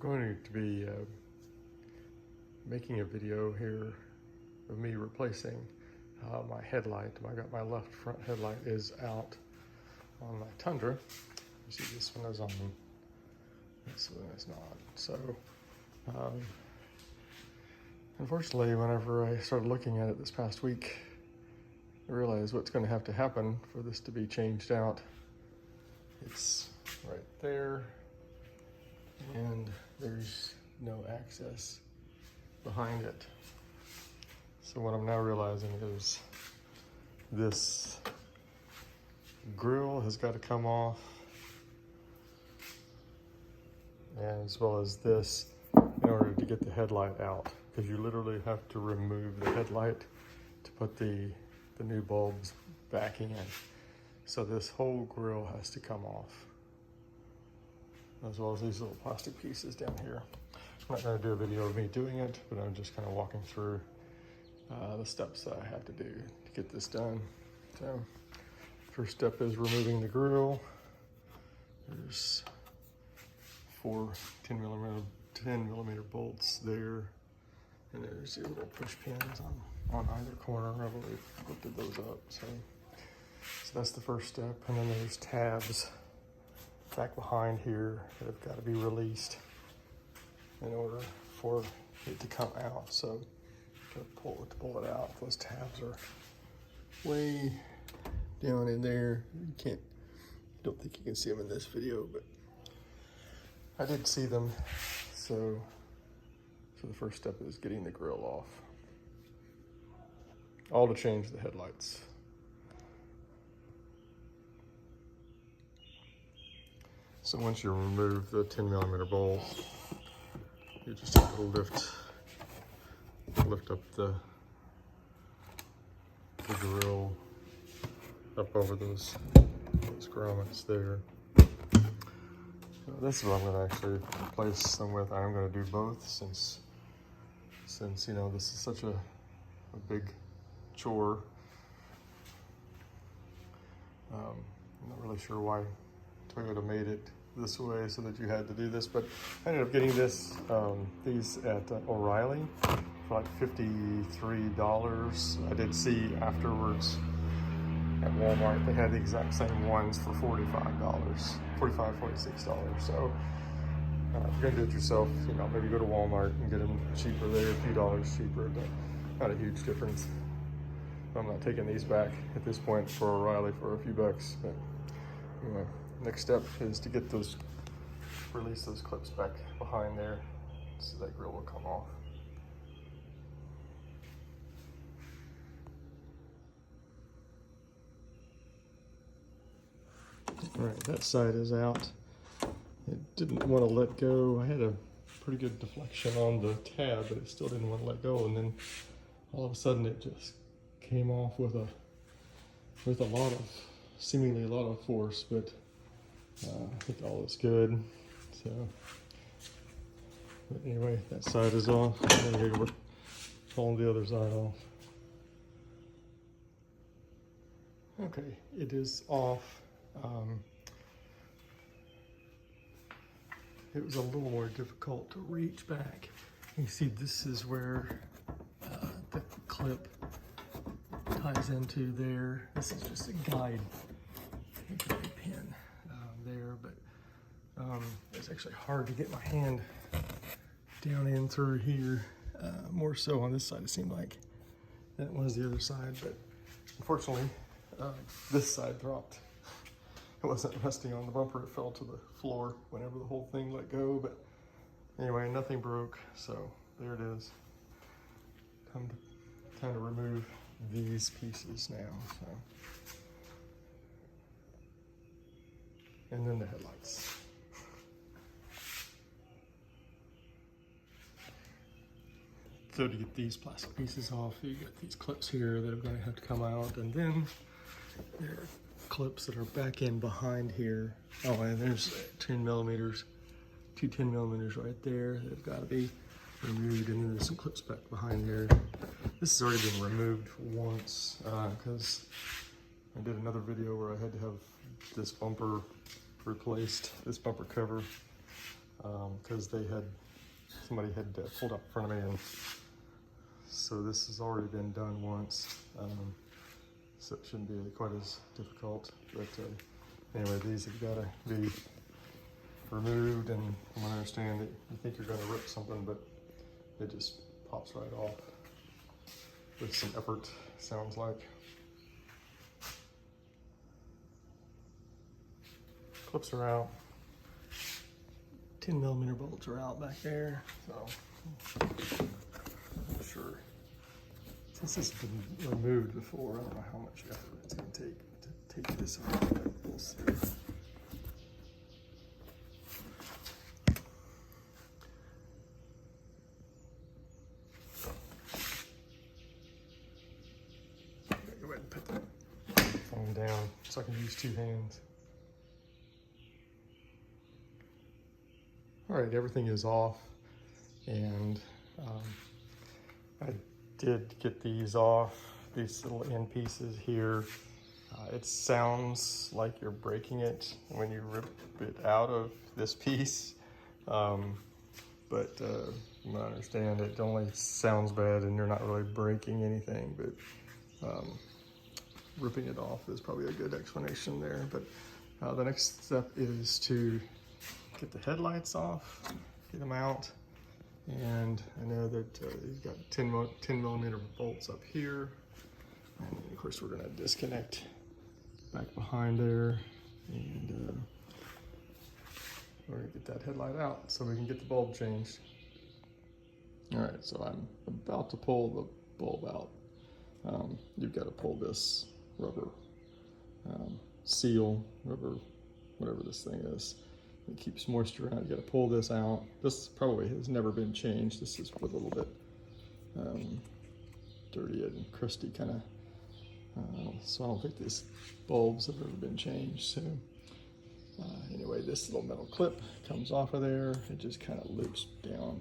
going to be making a video here of me replacing my headlight. My left front headlight is out on my Tundra. You see this one is on, this one is not. So unfortunately, whenever I started looking at it this past week, I realized what's going to have to happen for this to be changed out. It's right there, and there's no access behind it. So what I'm now realizing is this grille has got to come off, and as well as this, in order to get the headlight out, because you literally have to remove the headlight to put the new bulbs back in. So this whole grille has to come off, as well as these little plastic pieces down here. I'm not going to do a video of me doing it, but I'm just kind of walking through the steps that I have to do to get this done. So first step is removing the grille. There's 4 10 millimeter bolts there, and there's these little push pins on either corner. I've already lifted those up. So that's the first step. And then there's tabs back behind here that have got to be released in order for it to come out. So to pull it out, those tabs are way down in there. Don't think you can see them in this video, but I did see them. So the first step is getting the grille off. All to change the headlights. So once you remove the 10 millimeter bolt, you just have to lift up the grille up over those grommets there. So this is what I'm going to actually replace them with. I'm going to do both since you know this is such a big chore. I'm not really sure why Toyota made it this way so that you had to do this, but I ended up getting these at O'Reilly for like $53. I did see afterwards at Walmart they had the exact same ones for $45, $46. So if you're gonna do it yourself, you know, maybe go to Walmart and get them cheaper there, a few dollars cheaper, but not a huge difference. I'm not taking these back at this point for O'Reilly for a few bucks. But anyway, next step is to get release those clips back behind there so that grille will come off. All right, that side is out. It didn't want to let go. I had a pretty good deflection on the tab, but it still didn't want to let go. And then all of a sudden it just came off with seemingly a lot of force, but I think all is good. So, but anyway, that side is off. I'm going to pull the other side off. Okay, it is off. It was a little more difficult to reach back. You see, this is where the clip ties into there. This is just a guide pin there, but it's actually hard to get my hand down in through here. More so on this side, it seemed like, than it was the other side, but unfortunately, this side dropped. It wasn't resting on the bumper, it fell to the floor whenever the whole thing let go, but anyway, nothing broke, so there it is. Time to remove these pieces now. So. And then the headlights. So to get these plastic pieces off, you got these clips here that are going to have to come out, and then there are clips that are back in behind here. Oh, and there's 10 millimeters, two 10 millimeters right there that have got to be removed, and then there's some clips back behind there. This has already been removed once because I did another video where I had to have this bumper replaced, this bumper cover. because somebody had pulled up in front of me, and so this has already been done once, so it shouldn't be quite as difficult. But anyway, these have got to be removed, and I understand that you think you're going to rip something, but it just pops right off with some effort, sounds like. Clips are out. 10mm bolts are out back there, so I'm sure. Since this has been removed before, I don't know how much effort it's going to take to take this off. We'll see. Go ahead and put the phone down so I can use two hands. All right, everything is off, and I did get these off, these little end pieces here. It sounds like you're breaking it when you rip it out of this piece, but I understand it only sounds bad and you're not really breaking anything, but ripping it off is probably a good explanation there. But the next step is to get the headlights off, get them out, and I know that you've got 10mm bolts up here, and of course we're going to disconnect back behind there, and we're going to get that headlight out so we can get the bulb changed. All right, so I'm about to pull the bulb out. You've got to pull this rubber seal, rubber, whatever this thing is. It keeps moisture out. You got to pull this out. This probably has never been changed. This is a little bit dirty and crusty kind of. So I don't think these bulbs have ever been changed. So anyway, this little metal clip comes off of there. It just kind of loops down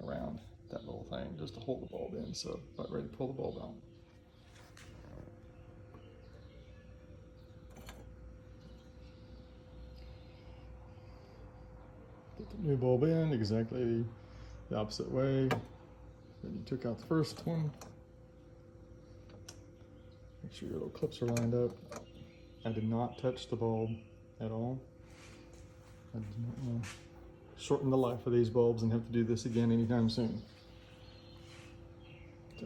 around that little thing just to hold the bulb in. So about ready to pull the bulb out. Get the new bulb in exactly the opposite way that you took out the first one. Make sure your little clips are lined up. I did not touch the bulb at all. I did not want to shorten the life of these bulbs and have to do this again anytime soon. So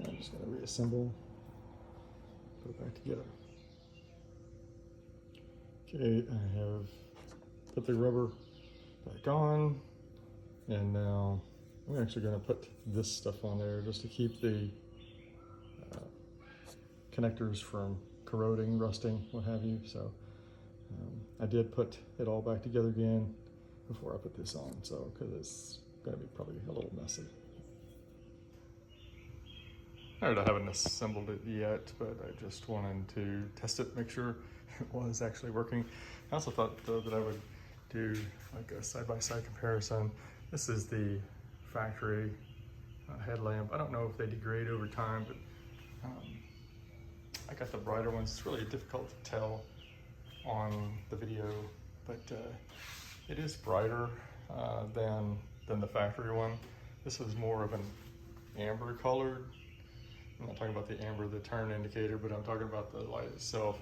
I'm just going to reassemble, put it back together. Okay, I have put the rubber back on, and now I'm actually going to put this stuff on there just to keep the connectors from corroding, rusting, what have you. So I did put it all back together again before I put this on, so because it's going to be probably a little messy. I haven't assembled it yet, but I just wanted to test it, make sure it was actually working. I also thought though that I would do like a side-by-side comparison. This is the factory headlamp. I don't know if they degrade over time, but I got the brighter ones. It's really difficult to tell on the video, but it is brighter than the factory one. This is more of an amber colored. I'm not talking about the amber, the turn indicator, but I'm talking about the light itself.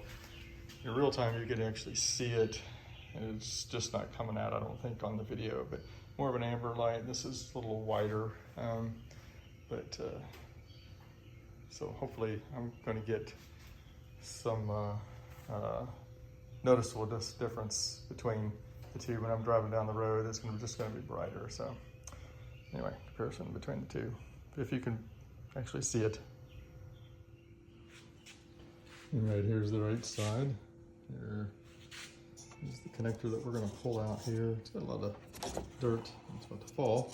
In real time, you can actually see it, and it's just not coming out, I don't think, on the video, but more of an amber light. This is a little whiter, so hopefully I'm going to get some noticeable difference between the two when I'm driving down the road. It's just going to be brighter. So anyway, comparison between the two, if you can actually see it. All right, here's the right side. Here's the connector that we're going to pull out here. It's got a lot of dirt. It's about to fall.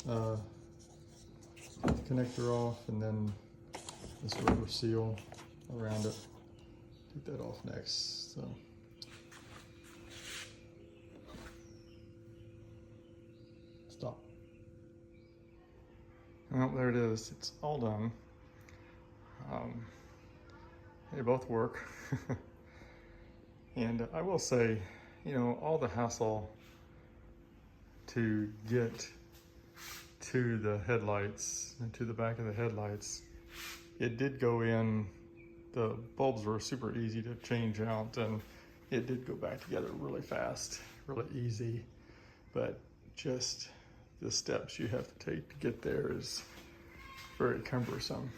Get the connector off, and then this rubber seal around it. Take that off next. So stop. Well, there it is. It's all done. They both work. And I will say, you know, all the hassle to get to the headlights and to the back of the headlights, it did go in. The bulbs were super easy to change out, and it did go back together really fast, really easy. But just the steps you have to take to get there is very cumbersome.